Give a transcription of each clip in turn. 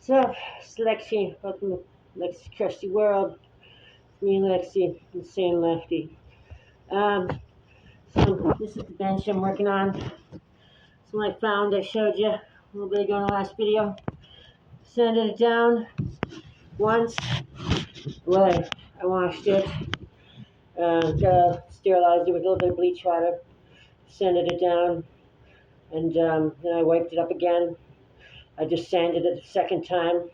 So, it's Lexi, welcome to Lexi's Crusty World. Me and Lexi, insane lefty. Um, so this is the bench I'm working on. This one I found, I showed you a little bit ago in the last video. Sanded it down once. Well, I washed it. Sterilized it with a little bit of bleach water. Sanded it down. And then I wiped it up again. I just sanded it the second time.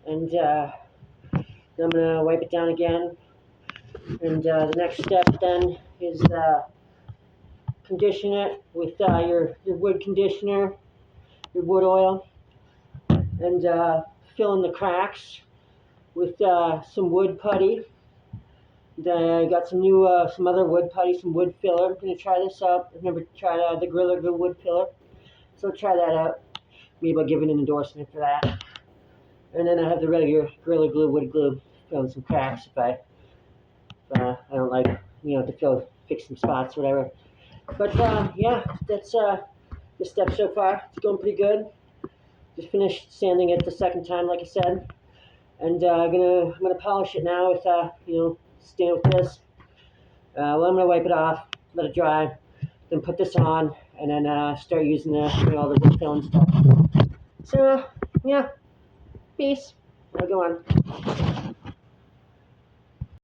And then I'm going to wipe it down again. And the next step then is condition it with your wood conditioner, your wood oil, and fill in the cracks with some wood putty. I got some other wood putty, some wood filler. I'm going to try this out. I've never tried the Gorilla Glue wood filler, so I'll try that out. Maybe I'll give it an endorsement for that. And then I have the regular Gorilla Glue wood glue, fill in some cracks if I don't like, to fix some spots, whatever. But yeah, that's the step so far. It's going pretty good. Just finished sanding it the second time, like I said, and I'm gonna polish it now with stand with this. Well, I'm gonna wipe it off, let it dry, then put this on, and then start using all the wood fill and stuff. So yeah, peace. I'll go on.